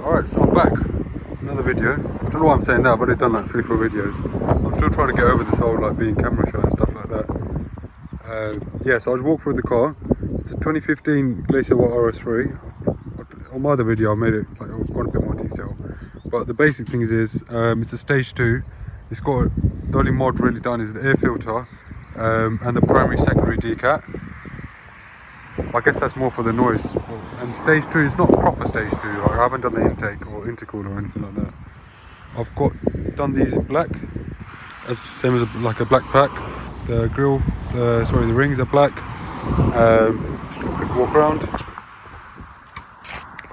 Alright, so I'm back. Another video. I don't know why I'm saying that, I've already done like 3-4 videos. I'm still trying to get over this whole like being camera shy and stuff like that. Yeah, so I just walked through the car. It's a 2015 Audi RS3. On my other video I made it, like I've gone a bit more detail. But the basic thing is it's a stage 2. It's got, the only mod really done is the air filter and the primary secondary decat. I guess that's more for the noise. And stage 2 is not a proper stage 2, like I haven't done the intake or intercooler or anything like that. I've done these in black, as the same as like a black pack. The grill, the rings are black. Just do a quick walk around.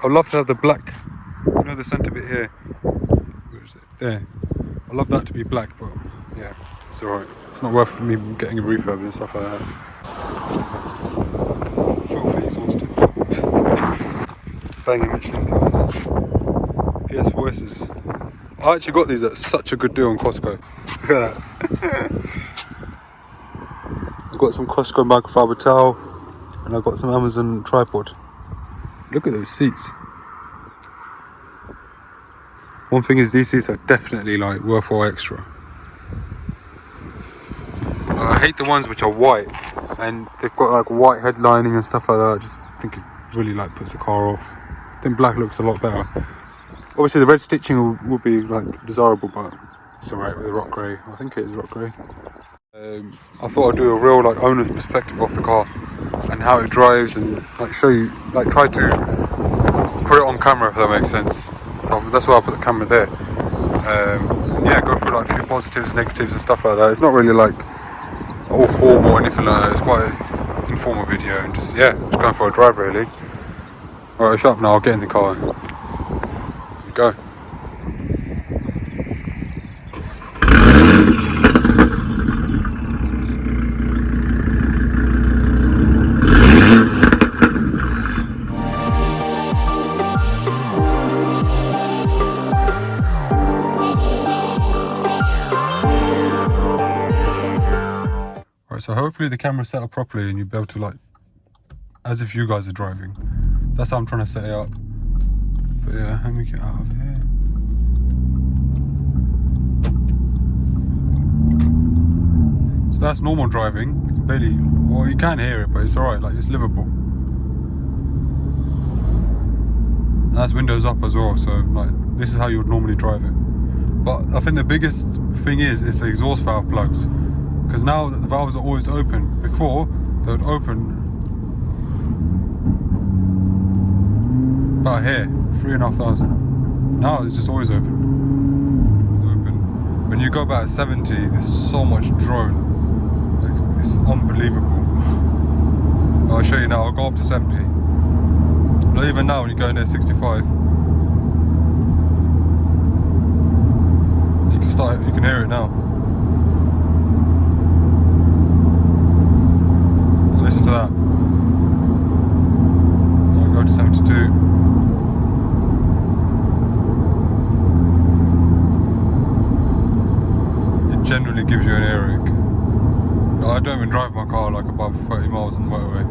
I'd love to have the black, you know, the centre bit here. Where is it? There. I'd love that to be black, but yeah, it's alright. It's not worth me getting a refurb and stuff like that. Filthy exhausted. Banging Michelin tires. PS4S's. I actually got these at such a good deal on Costco. Look at that. I've got some Costco microfiber towel and I've got some Amazon tripod. Look at those seats. One thing is, these seats are definitely like worthwhile extra. I hate the ones which are white and they've got like white headlining and stuff like that. I just think it really like puts the car off. I think black looks a lot better. Obviously the red stitching will be like desirable, but it's alright with the rock grey. I think it is rock grey. I thought I'd do a real like owner's perspective of the car and how it drives, and like show you, like try to put it on camera, if that makes sense. So that's why I put the camera there. Yeah, go through like a few positives, negatives and stuff like that. It's not really like all formal or anything like that. It's quite an informal video and just, yeah, just going for a drive really. Alright, shut up now, I'll get in the car. Here we go. So hopefully the camera's set up properly and you'll be able to like, as if you guys are driving. That's how I'm trying to set it up. But yeah, let me get out of here. So that's normal driving. You can barely, well you can hear it, but it's alright, like it's livable. And that's windows up as well, so like this is how you would normally drive it. But I think the biggest thing is the exhaust valve plugs. Because now that the valves are always open, before they would open about here, 3,500. Now it's just always open. It's open. When you go about 70, there's so much drone. It's unbelievable. I'll show you now. I'll go up to 70. But even now, when you go in there 65, you can hear it now. Listen to that. I'll go to 72. It generally gives you an earache. I don't even drive my car like above 30 miles on the motorway.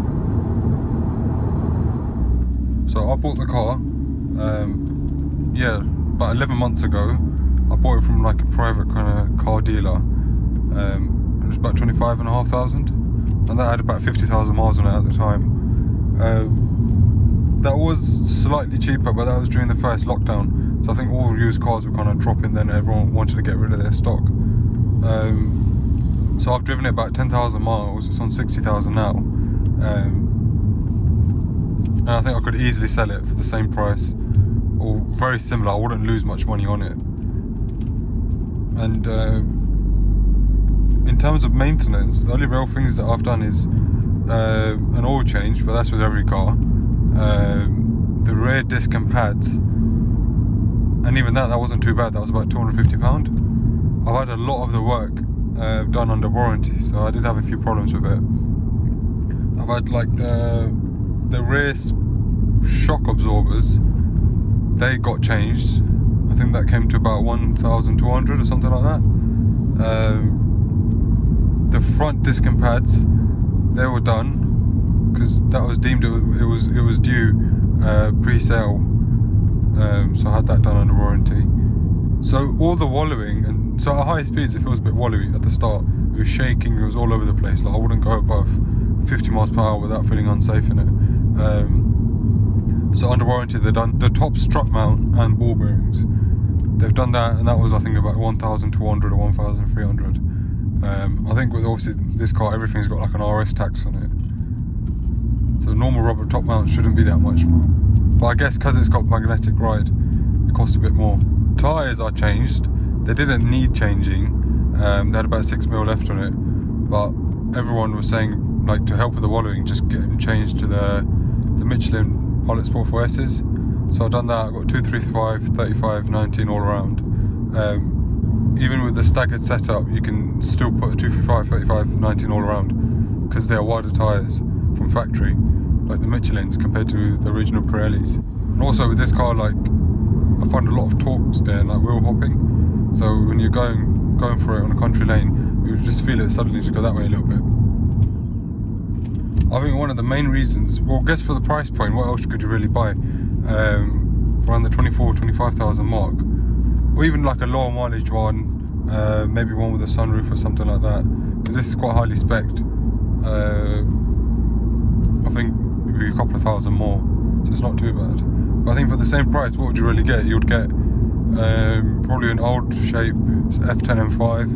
So I bought the car, yeah, about 11 months ago. I bought it from like a private kind of car dealer. It was about 25,500. And that had about 50,000 miles on it at the time. That was slightly cheaper, but that was during the first lockdown. So I think all used cars were kind of dropping then. Everyone wanted to get rid of their stock. So I've driven it about 10,000 miles. It's on 60,000 now. And I think I could easily sell it for the same price, or very similar. I wouldn't lose much money on it. And in terms of maintenance, the only real things that I've done is an oil change, but that's with every car. The rear disc and pads, and even that wasn't too bad. That was about £250. I've had a lot of the work done under warranty, so I did have a few problems with it. I've had like the rear shock absorbers, they got changed. I think that came to about 1,200 or something like that. The front disc and pads, they were done because that was deemed it was due pre-sale. so I had that done under warranty. So all the wallowing, and so at high speeds it feels a bit wallowy at the start. It was shaking, it was all over the place. Like I wouldn't go above 50 miles per hour without feeling unsafe in it. So under warranty they've done the top strut mount and ball bearings. They've done that, and that was I think about 1,200 or 1,300. I think with obviously this car everything's got like an RS tax on it. So normal rubber top mount shouldn't be that much more. But I guess because it's got magnetic ride, it cost a bit more. Tyres are changed. They didn't need changing. They had about 6 mil left on it, but everyone was saying like to help with the wallowing, just get them changed to the Michelin Pilot Sport 4S's. So I've done that. I've got 235, 35, 19 all around. Even with the staggered setup, you can still put a 235, 35, 19 all around because they are wider tyres from factory, like the Michelins compared to the original Pirellis. And also with this car, like I find a lot of torques there, like wheel hopping. So when you're going for it on a country lane, you just feel it suddenly just go that way a little bit. I think one of the main reasons, well, guess for the price point, what else could you really buy? Around the 25,000 mark, or even like a lower mileage one, maybe one with a sunroof or something like that, because this is quite highly spec'd. I think it would be a couple of thousand more, so it's not too bad. But I think for the same price, what would you really get? You would get probably an old shape F10 M5.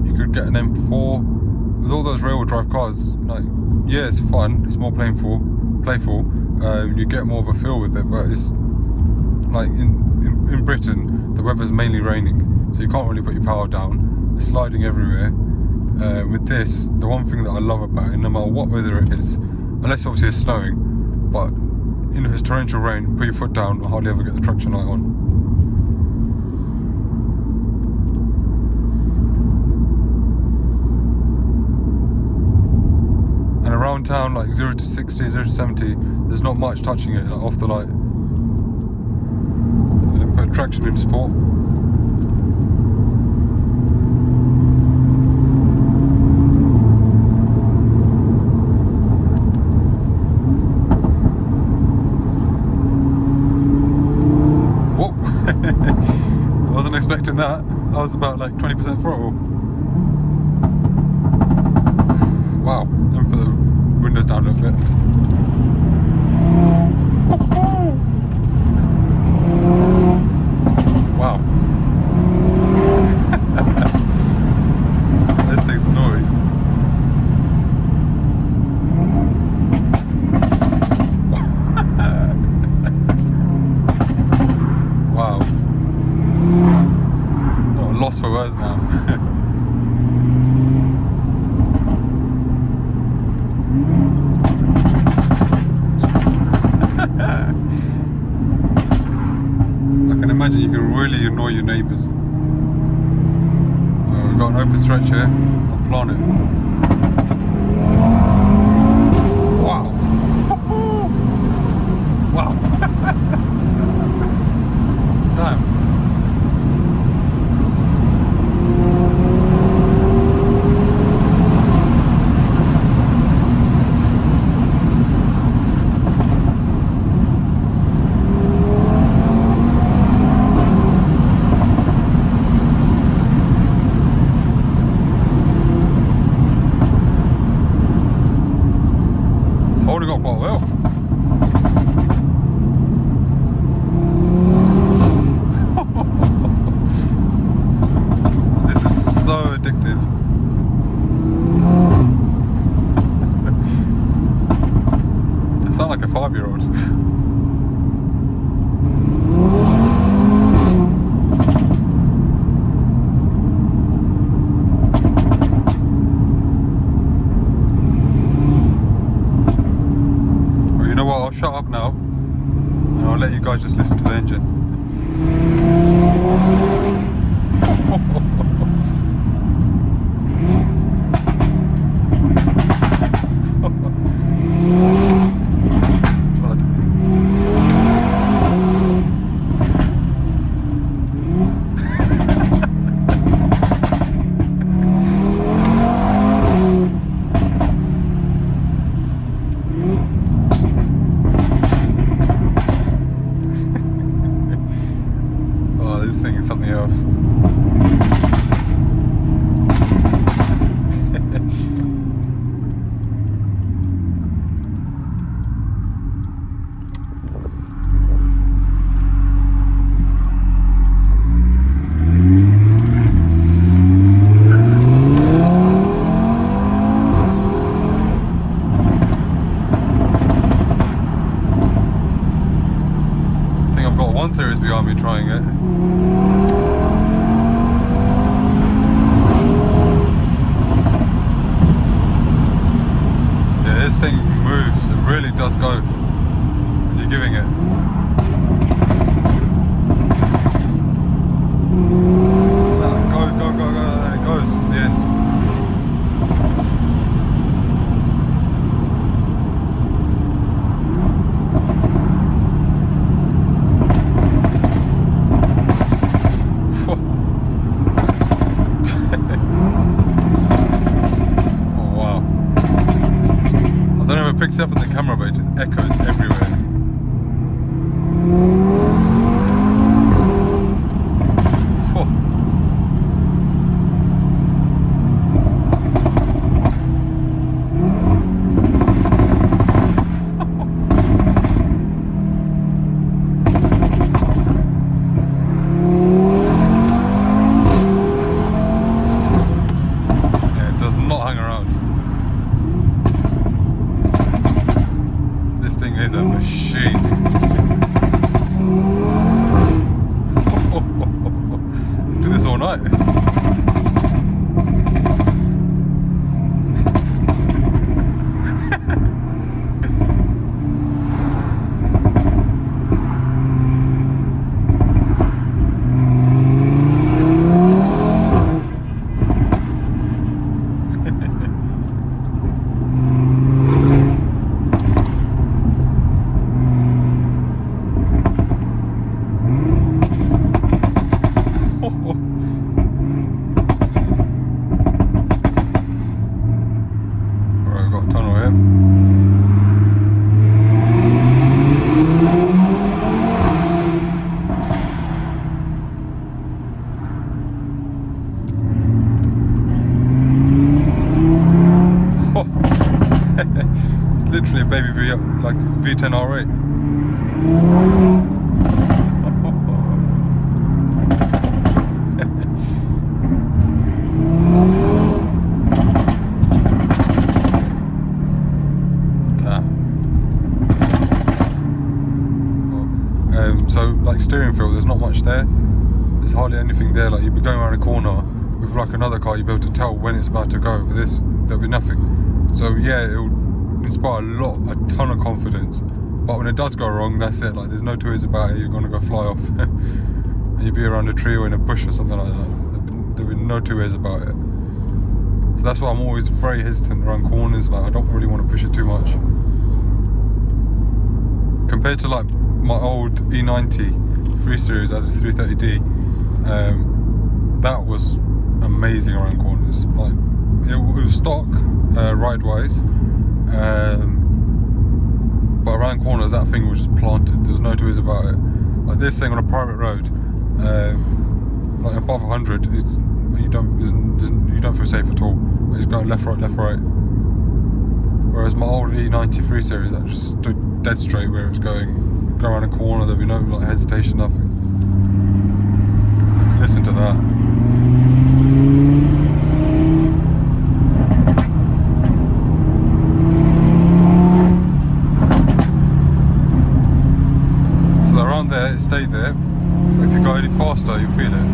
You could get an M4. With all those rear-wheel drive cars, like, yeah, it's fun, it's more playful. You get more of a feel with it, but it's like in Britain, the weather's mainly raining, so you can't really put your power down. It's sliding everywhere. With this, the one thing that I love about it, no matter what weather it is, unless obviously it's snowing, but even if it's torrential rain, put your foot down, I hardly ever get the traction light on. And around town, like 0 to 60, 0 to 70, there's not much touching it, like off the light. And then put traction in sport. Whoa! I wasn't expecting that. I was about like 20% throttle. Wow. Let me put the windows down a little bit. Wow. This thing's annoying. Wow. Oh, lost for words now. I can imagine you can really annoy your neighbours. We've got an open stretch here. I'll plant it. Wow. Wow. Damn. Holding up quite well. This is so addictive. I sound like a 5-year-old. I'll shut up now and I'll let you guys just listen to the engine. 1 Series behind me trying it. Yeah, this thing moves. It really does go when you're giving it. Go, and it goes at the end. Oh wow. I don't know if it picks up on the camera, but it just echoes everywhere. Is a machine. Do this all night. It's literally a baby like V10 R8. So like steering feel, there's not much there. There's hardly anything there. Like you'd be going around a corner with like another car, you'd be able to tell when it's about to go. With this, there'll be nothing. So yeah, it will inspire a ton of confidence. But when it does go wrong, that's it. Like there's no two ways about it. You're gonna go fly off, and you'd be around a tree or in a bush or something like that. There'll be no two ways about it. So that's why I'm always very hesitant around corners. Like I don't really want to push it too much. Compared to like my old E90 3 Series as a 330D, that was amazing around corners. Like it was stock ride-wise, but around corners that thing was just planted. There was no two ways about it. Like this thing on a private road, like above 100, you don't feel safe at all. It's going left, right. Whereas my old E90 3 Series, that just stood dead straight where it was going. Go around a corner, there'd be no like hesitation, nothing. Listen to that. So around there, it stayed there. But if you go any faster, you feel it.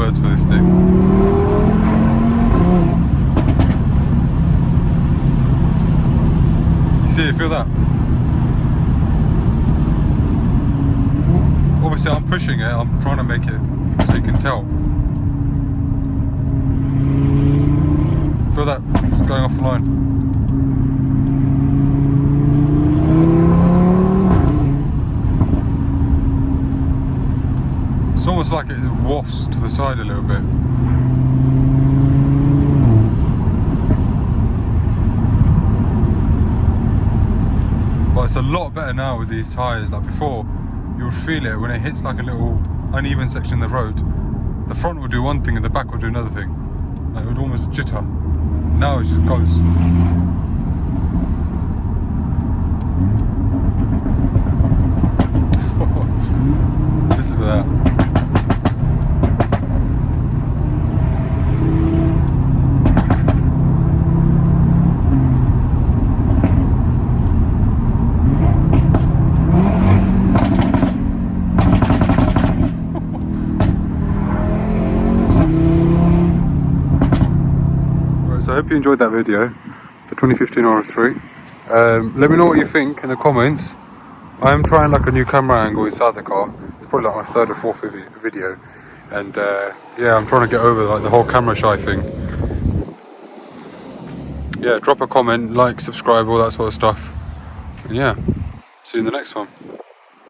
For this thing. You see it, feel that? Obviously I'm pushing it, I'm trying to make it so you can tell. Feel that? It's going off the line. It's almost like it wafts to the side a little bit. But it's a lot better now with these tyres. Like before, you would feel it when it hits like a little uneven section of the road. The front will do one thing and the back will do another thing. Like it would almost jitter. Now it just goes. so I hope you enjoyed that video, the 2015 RS3. Let me know what you think in the comments. I am trying like a new camera angle inside the car. It's probably like my third or fourth video, and yeah, I'm trying to get over like the whole camera shy thing. Yeah, drop a comment, like, subscribe, all that sort of stuff. And yeah, see you in the next one.